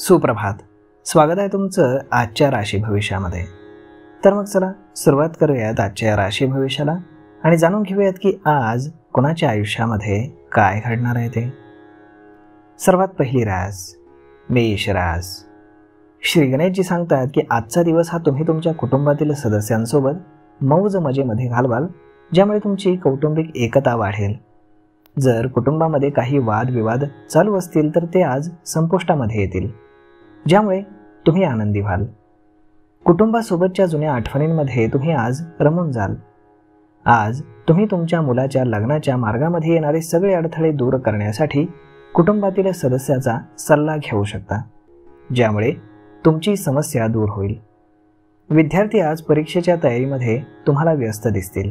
सुप्रभात. स्वागत आहे तुमचं आजच्या राशी भविष्यामध्ये. तर मग चला सुरुवात करूयात आजच्या राशी भविष्याला आणि जाणून घेऊयात की आज कोणाच्या आयुष्यामध्ये काय घडणार आहे ते. सर्वात पहिली रास मेष रास. श्री गणेशजी सांगतात की आजचा दिवस हा तुम्ही तुमच्या कुटुंबातील सदस्यांसोबत मौज मजेमध्ये घालवाल, ज्यामुळे तुमची कौटुंबिक एकता वाढेल. जर कुटुंबामध्ये काही वादविवाद चालू असतील तर ते आज संपुष्टामध्ये येतील, ज्यामुळे तुम्ही आनंदी व्हाल. कुटुंबासोबतच्या जुन्या आठवणींमध्ये तुम्ही आज रमून जाल. आज तुम्ही तुमच्या मुलाच्या लग्नाच्या मार्गामध्ये येणारे सगळे अडथळे दूर करण्यासाठी कुटुंबातील सदस्याचा सल्ला घेऊ शकता, ज्यामुळे तुमची समस्या दूर होईल. विद्यार्थी आज परीक्षेच्या तयारीमध्ये तुम्हाला व्यस्त दिसतील.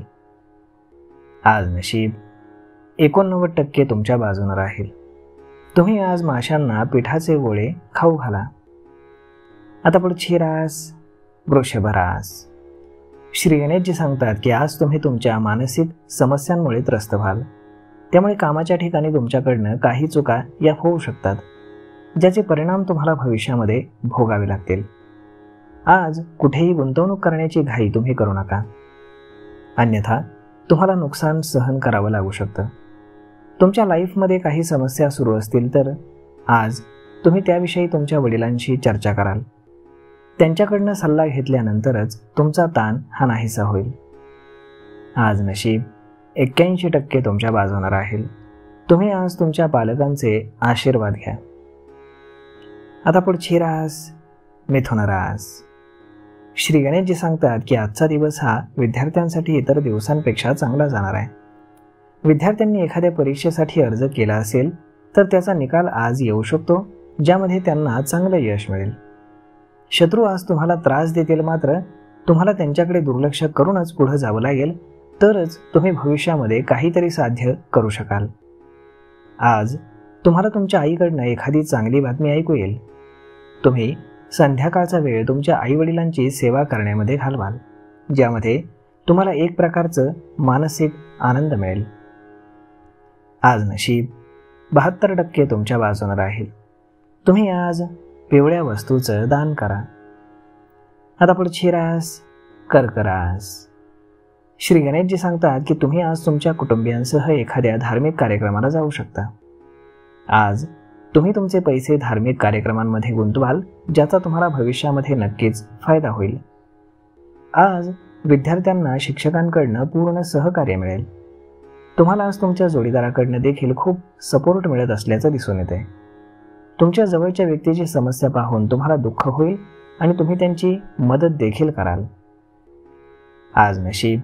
आज नशीब 89% तुमच्या बाजूने राहील. तुम्ही आज माशांना पिठाचे गोळे खाऊ घाला. आता पुढची रास वृषभ रास. श्री गणेशजी सांगतात की आज तुम्ही तुमच्या मानसिक समस्यांमुळे त्रस्त व्हाल. त्यामुळे कामाच्या ठिकाणी तुमच्याकडनं काही चुका या होऊ शकतात, ज्याचे परिणाम तुम्हाला भविष्यामध्ये भोगावे लागतील. आज कुठेही गुंतवणूक करण्याची घाई तुम्ही करू नका, अन्यथा तुम्हाला नुकसान सहन करावं लागू शकतं. तुमच्या लाईफमध्ये काही समस्या सुरू असतील तर आज तुम्ही त्याविषयी तुमच्या वडिलांशी चर्चा कराल. त्यांच्याकडनं सल्ला घेतल्यानंतरच तुमचा ताण हा नाहीसा होईल. आज नशीब 81% तुमच्या बाजूने राहील. तुम्ही आज तुमच्या पालकांचे आशीर्वाद घ्या. आता पुढची रास मिथुन रास. श्री गणेशजी सांगतात की आजचा दिवस हा विद्यार्थ्यांसाठी इतर दिवसांपेक्षा चांगला जाणार आहे. विद्यार्थ्यांनी एखाद्या परीक्षेसाठी अर्ज केला असेल तर त्याचा निकाल आज येऊ शकतो, ज्यामध्ये त्यांना चांगलं यश मिळेल. शत्रू आज तुम्हाला त्रास देतील, मात्र तुम्हाला त्यांच्याकडे दुर्लक्ष करूनच पुढे जावं लागेल, तरच तुम्ही भविष्यामध्ये काहीतरी साध्य करू शकाल. आज तुम्हाला तुमच्या आईकडनं एखादी चांगली बातमी ऐकू येईल. तुम्ही संध्याकाळचा वेळ तुमच्या आईवडिलांची सेवा करण्यामध्ये घालवाल, ज्यामध्ये तुम्हाला एक प्रकारचं मानसिक आनंद मिळेल. आज नशीब 72% तुमच्या बाजूने राहील. तुम्ही आज पिवळ्या वस्तूचं दान करा. आता पुढची रास कर्क रास. श्री गणेशजी सांगतात की तुम्ही आज तुमच्या कुटुंबियांसह एखाद्या धार्मिक कार्यक्रमाला जाऊ शकता. आज तुम्ही तुमचे पैसे धार्मिक कार्यक्रमांमध्ये गुंतवाल, ज्याचा तुम्हाला भविष्यामध्ये नक्कीच फायदा होईल. आज विद्यार्थ्यांना शिक्षकांकडनं पूर्ण सहकार्य मिळेल. तुम्हाला आज तुमच्या जोडीदाराकडनं देखील खूप सपोर्ट मिळत असल्याचं दिसून येते. तुमच्या जवळच्या व्यक्तीची समस्या पाहून तुम्हाला दुःख होईल आणि तुम्ही त्यांची मदत देखील कराल. आज नशीब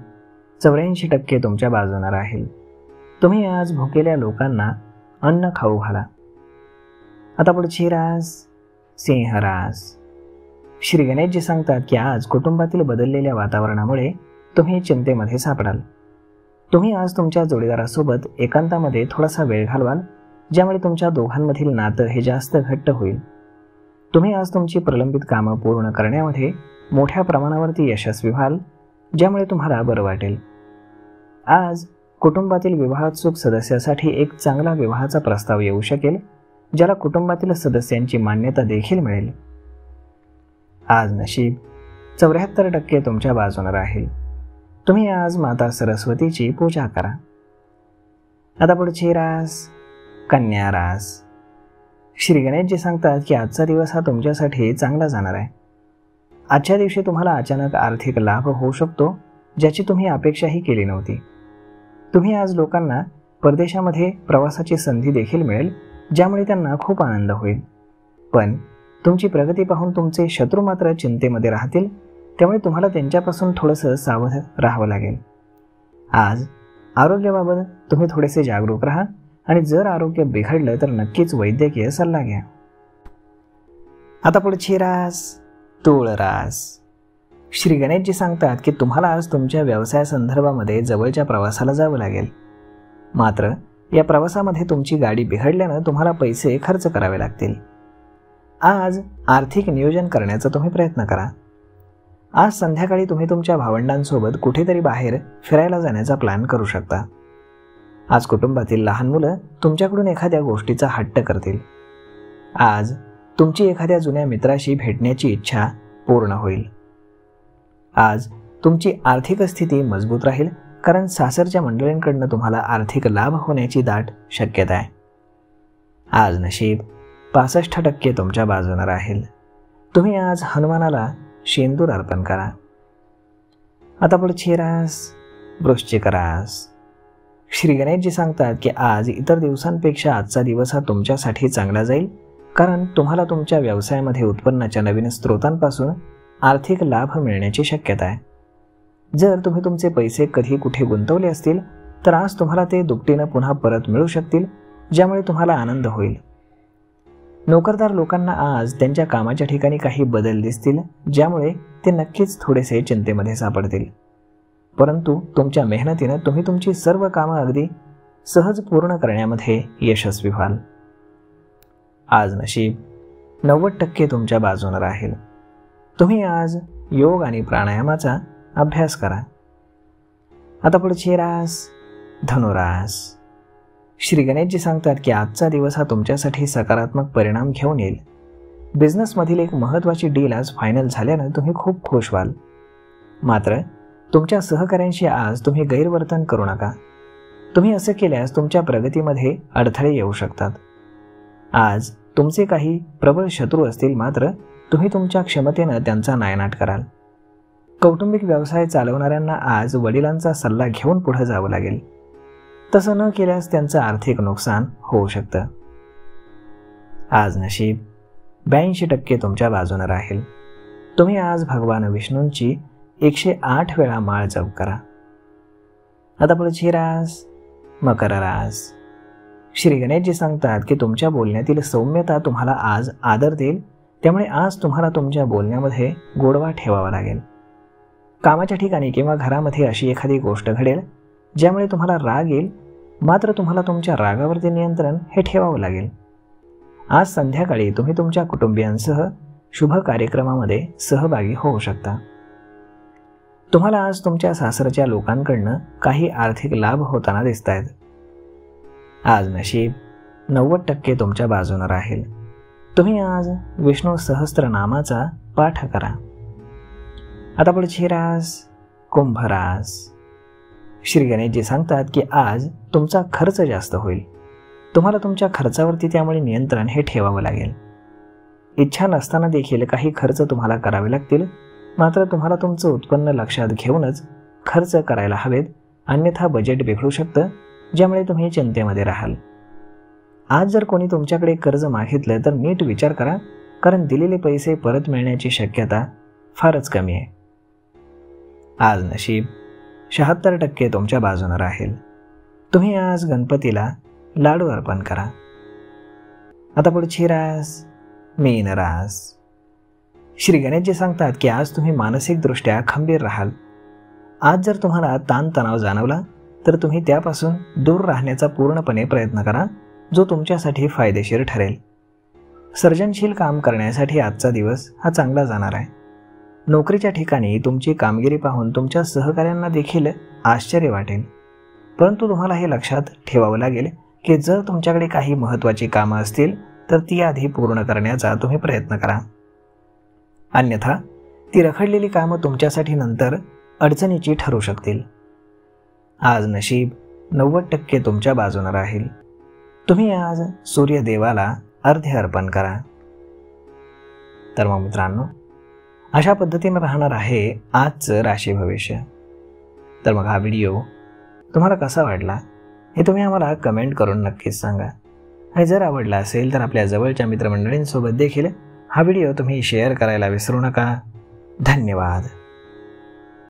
84% तुमच्या बाजूने राहील. तुम्ही आज भुकेल्या लोकांना अन्न खाऊ घाला. आता पुढची रास सिंह रास. श्री गणेशजी सांगतात की आज कुटुंबातील बदललेल्या वातावरणामुळे तुम्ही चिंतेमध्ये सापडाल. तुम्ही आज तुमच्या जोडीदारासोबत एकांतामध्ये थोडासा वेळ घालवाल, ज्यामुळे तुमच्या दोघांमधील नातं हे जास्त घट्ट होईल. तुम्ही आज तुमची प्रलंबित कामं पूर्ण करण्यामध्ये मोठ्या प्रमाणावरती यशस्वी व्हाल, ज्यामुळे तुम्हाला बरं वाटेल. आज कुटुंबातील विवाहोत्सुक सदस्यासाठी एक चांगला विवाहाचा प्रस्ताव येऊ शकेल, ज्याला कुटुंबातील सदस्यांची मान्यता देखील मिळेल. आज नशीब 74% तुमच्या बाजूने राहील. तुम्ही आज माता सरस्वतीची पूजा करा. आता पुढची रास कन्या रास. श्री गणेशजी सांगतात की आजचा दिवस हा तुमच्यासाठी चांगला जाणार आहे. आजच्या दिवशी तुम्हाला अचानक आर्थिक लाभ होऊ शकतो, ज्याची तुम्ही अपेक्षाही केली नव्हती. तुम्ही आज लोकांना परदेशामध्ये प्रवासाची संधी देखील मिळेल, ज्यामुळे त्यांना खूप आनंद होईल. पण तुमची प्रगती पाहून तुमचे शत्रू मात्र चिंतेमध्ये राहतील, त्यामुळे तुम्हाला त्यांच्यापासून थोडंसं सावध राहावं लागेल. आज आरोग्याबाबत तुम्ही थोडेसे जागरूक राहा आणि जर आरोग्य बिघडलं तर नक्कीच वैद्यकीय सल्ला घ्या. आता पुढची रास तूळ रास. श्री गणेशजी सांगतात की तुम्हाला आज तुमच्या व्यवसायासंदर्भामध्ये जवळच्या प्रवासाला जावं लागेल. मात्र या प्रवासामध्ये तुमची गाडी बिघडल्यानं तुम्हाला पैसे खर्च करावे लागतील. आज आर्थिक नियोजन करण्याचा तुम्ही प्रयत्न करा. आज संध्याकाळी तुम्ही तुमच्या भावंडांसोबत कुठेतरी बाहेर फिरायला जाण्याचा प्लॅन करू शकता. आज कुटुंबातील लहान मुलं तुमच्याकडून एखाद्या गोष्टीचा हट्ट करतील. आज तुमची एखाद्या जुन्या मित्राशी भेटण्याची इच्छा पूर्ण होईल. आज तुमची आर्थिक स्थिती मजबूत राहील, कारण सासरच्या मंडळींकडून तुम्हाला आर्थिक लाभ होण्याची दाट शक्यता आहे. आज नशीब 65% तुमच्या बाजूने राहील. तुम्ही आज हनुमानाला शेंदूर अर्पण करा. आता पुढची रास वृश्चिक रास. श्री गणेशजी सांगतात की आज इतर दिवसांपेक्षा आजचा दिवस हा तुमच्यासाठी चांगला जाईल, कारण तुम्हाला तुमच्या व्यवसायामध्ये उत्पन्नाच्या नवीन स्रोतांपासून आर्थिक लाभ मिळण्याची शक्यता आहे. जर तुम्ही तुमचे पैसे कधी कुठे गुंतवले असतील तर आज तुम्हाला ते दुपटीनं पुन्हा परत मिळू शकतील, ज्यामुळे तुम्हाला आनंद होईल. नोकरदार लोकांना आज त्यांच्या कामाच्या ठिकाणी काही बदल दिसतील, ज्यामुळे ते नक्कीच थोडेसे चिंतेमध्ये सापडतील. परंतु तुमच्या मेहनतीनं तुम्ही तुमची सर्व कामं अगदी सहज पूर्ण करण्यामध्ये यशस्वी व्हाल. आज नशीब 90% तुमच्या बाजूने राहील. तुम्ही आज योग आणि प्राणायामाचा अभ्यास करा. आता पुढची रास धनुरास. श्री गणेशजी सांगतात की आजचा दिवस हा तुमच्यासाठी सकारात्मक परिणाम घेऊन येईल. बिझनेसमधील एक महत्त्वाची डील आज फायनल झाल्यानं तुम्ही खूप खुश व्हाल. मात्र तुमच्या सहकाऱ्यांशी आज तुम्ही गैरवर्तन करू नका. तुम्ही असे केल्यास तुमच्या प्रगतीमध्ये अडथळे येऊ शकतात. आज तुमचे काही प्रबळ शत्रू असतील, मात्र तुम्ही तुमच्या क्षमतेनं त्यांचा नायनाट कराल. कौटुंबिक व्यवसाय चालवणाऱ्यांना आज वडिलांचा सल्ला घेऊन पुढे जावं लागेल. तसं न केल्यास त्यांचं आर्थिक नुकसान होऊ शकतं. आज नशीब 82% तुमच्या बाजूने राहील. तुम्ही आज भगवान विष्णूंची 108 वेळा माळ जप करा. आता पुढची रास मकर रास. श्री गणेशजी सांगतात की तुमच्या बोलण्यातील सौम्यता तुम्हाला आज आदर देईल, त्यामुळे आज तुम्हाला तुमच्या बोलण्यामध्ये गोडवा ठेवावा लागेल. कामाच्या ठिकाणी किंवा घरामध्ये अशी एखादी गोष्ट घडेल ज्यामुळे तुम्हाला राग येईल, मात्र तुम्हाला तुमच्या रागावरती नियंत्रण हे ठेवावं लागेल. आज संध्याकाळी तुम्ही तुमच्या कुटुंबियांसह शुभ कार्यक्रमामध्ये सहभागी होऊ शकता. तुम्हाला आज तुमच्या सासरच्या लोकांकडनं काही आर्थिक लाभ होताना दिसत आहेत. आज नशीब 90% तुमच्या बाजूने राहील. तुम्ही आज विष्णू सहस्त्रनामाचा पाठ करा. आता पुढची रास कुंभ रास. श्री गणेशजी सांगतात की आज तुमचा खर्च जास्त होईल. तुम्हाला तुमच्या खर्चावरती त्यामुळे नियंत्रण हे ठेवावं लागेल. इच्छा नसताना देखील काही खर्च तुम्हाला करावे लागतील, मात्र तुम्हाला तुमचं उत्पन्न लक्षात घेऊनच खर्च करायला हवेत, अन्यथा बजेट बिघडू शकतं, ज्यामुळे तुम्ही चिंतेमध्ये राहाल. आज जर कोणी तुमच्याकडे कर्ज मागितलं तर नीट विचार करा, कारण दिलेले पैसे परत मिळण्याची शक्यता फारच कमी आहे. आज नशीब 76% तुमच्या बाजूने राहील. तुम्ही आज गणपतीला लाडू अर्पण करा. आता पुढची रास मीन रास. श्री गणेशजी सांगतात की आज तुम्ही मानसिकदृष्ट्या खंबीर राहाल. आज जर तुम्हाला ताणतणाव जाणवला तर तुम्ही त्यापासून दूर राहण्याचा पूर्णपणे प्रयत्न करा, जो तुमच्यासाठी फायदेशीर ठरेल. सर्जनशील काम करण्यासाठी आजचा दिवस हा चांगला जाणार आहे. नोकरीच्या ठिकाणी तुमची कामगिरी पाहून तुमच्या सहकाऱ्यांना देखील आश्चर्य वाटेल, परंतु तुम्हाला हे लक्षात ठेवावं लागेल की जर तुमच्याकडे काही महत्त्वाची कामं असतील तर ती आधी पूर्ण करण्याचा तुम्ही प्रयत्न करा, अन्यथा ती रखडलेली कामं तुमच्यासाठी नंतर अडचणीची ठरू शकतील. आज नशीब 90% तुमच्या बाजूने राहील. तुम्ही आज सूर्यदेवाला अर्ध्य अर्पण करा. तर मग मित्रांनो, अशा पद्धतीने राहणार आहे आजचं राशी भविष्य. तर मग हा व्हिडिओ तुम्हाला कसा वाटला हे तुम्ही आम्हाला कमेंट करून नक्कीच सांगा. आणि जर आवडला असेल तर आपल्या जवळच्या मित्रमंडळींसोबत देखील हा व्हिडिओ तुम्ही शेअर करायला विसरू नका. धन्यवाद.